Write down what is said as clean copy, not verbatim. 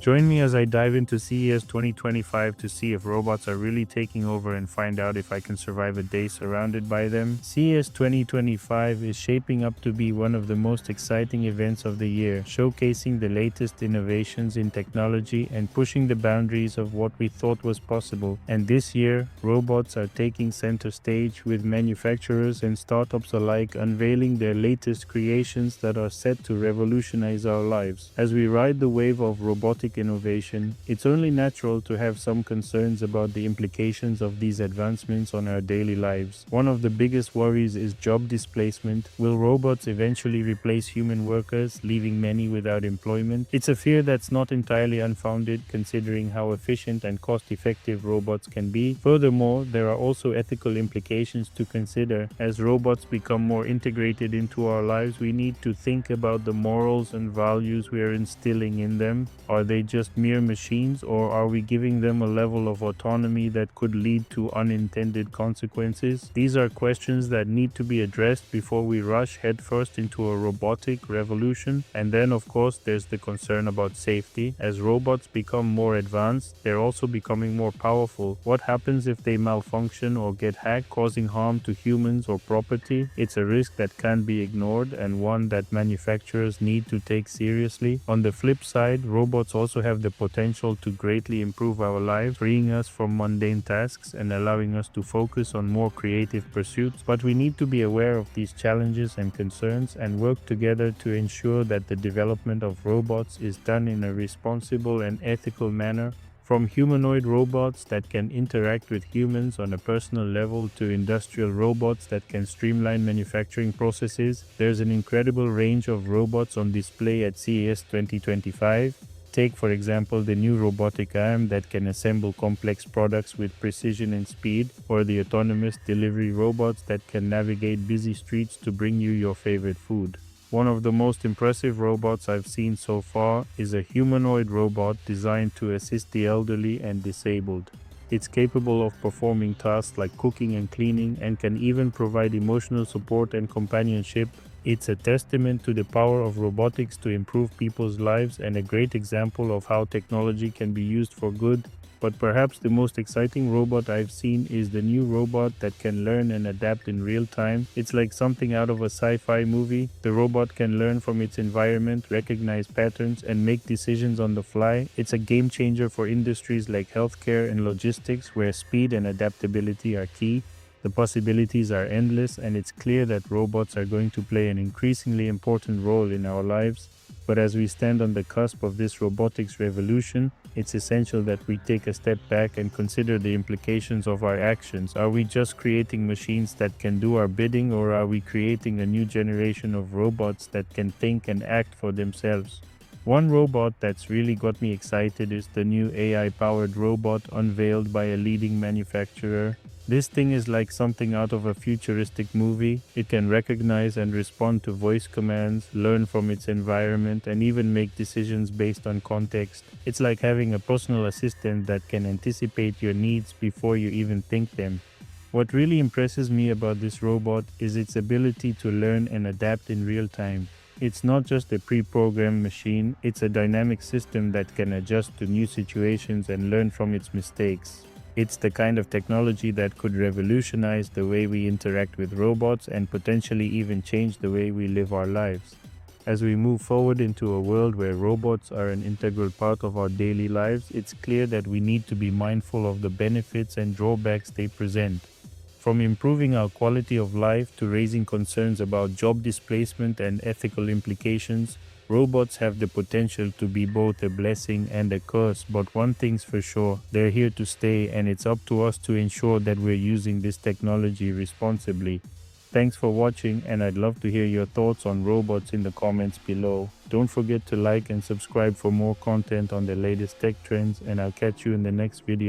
Join me as I dive into CES 2025 to see if robots are really taking over and find out if I can survive a day surrounded by them. CES 2025 is shaping up to be one of the most exciting events of the year, showcasing the latest innovations in technology and pushing the boundaries of what we thought was possible. And this year, robots are taking center stage, with manufacturers and startups alike unveiling their latest creations that are set to revolutionize our lives. As we ride the wave of robotic innovation, it's only natural to have some concerns about the implications of these advancements on our daily lives. One of the biggest worries is job displacement. Will robots eventually replace human workers, leaving many without employment? It's a fear that's not entirely unfounded, considering how efficient and cost-effective robots can be. Furthermore, there are also ethical implications to consider. As robots become more integrated into our lives, we need to think about the morals and values we are instilling in them. Are they just mere machines, or are we giving them a level of autonomy that could lead to unintended consequences? These are questions that need to be addressed before we rush headfirst into a robotic revolution. And then, of course, there's the concern about safety. As robots become more advanced, they're also becoming more powerful. What happens if they malfunction or get hacked, causing harm to humans or property? It's a risk that can't be ignored, and one that manufacturers need to take seriously. On the flip side, robots also have the potential to greatly improve our lives, freeing us from mundane tasks and allowing us to focus on more creative pursuits. But we need to be aware of these challenges and concerns and work together to ensure that the development of robots is done in a responsible and ethical manner. From humanoid robots that can interact with humans on a personal level to industrial robots that can streamline manufacturing processes, there's an incredible range of robots on display at CES 2025. Take, for example, the new robotic arm that can assemble complex products with precision and speed, or the autonomous delivery robots that can navigate busy streets to bring you your favorite food. One of the most impressive robots I've seen so far is a humanoid robot designed to assist the elderly and disabled. It's capable of performing tasks like cooking and cleaning, and can even provide emotional support and companionship. It's a testament to the power of robotics to improve people's lives, and a great example of how technology can be used for good. But perhaps the most exciting robot I've seen is the new robot that can learn and adapt in real time. It's like something out of a sci-fi movie. The robot can learn from its environment, recognize patterns, and make decisions on the fly. It's a game changer for industries like healthcare and logistics, where speed and adaptability are key. The possibilities are endless, and it's clear that robots are going to play an increasingly important role in our lives. But as we stand on the cusp of this robotics revolution, it's essential that we take a step back and consider the implications of our actions. Are we just creating machines that can do our bidding, or are we creating a new generation of robots that can think and act for themselves? One robot that's really got me excited is the new AI-powered robot unveiled by a leading manufacturer. This thing is like something out of a futuristic movie. It can recognize and respond to voice commands, learn from its environment, and even make decisions based on context. It's like having a personal assistant that can anticipate your needs before you even think them. What really impresses me about this robot is its ability to learn and adapt in real time. It's not just a pre-programmed machine, it's a dynamic system that can adjust to new situations and learn from its mistakes. It's the kind of technology that could revolutionize the way we interact with robots and potentially even change the way we live our lives. As we move forward into a world where robots are an integral part of our daily lives, it's clear that we need to be mindful of the benefits and drawbacks they present. From improving our quality of life to raising concerns about job displacement and ethical implications, robots have the potential to be both a blessing and a curse. But one thing's for sure, they're here to stay, and it's up to us to ensure that we're using this technology responsibly. Thanks for watching, and I'd love to hear your thoughts on robots in the comments below. Don't forget to like and subscribe for more content on the latest tech trends, and I'll catch you in the next video.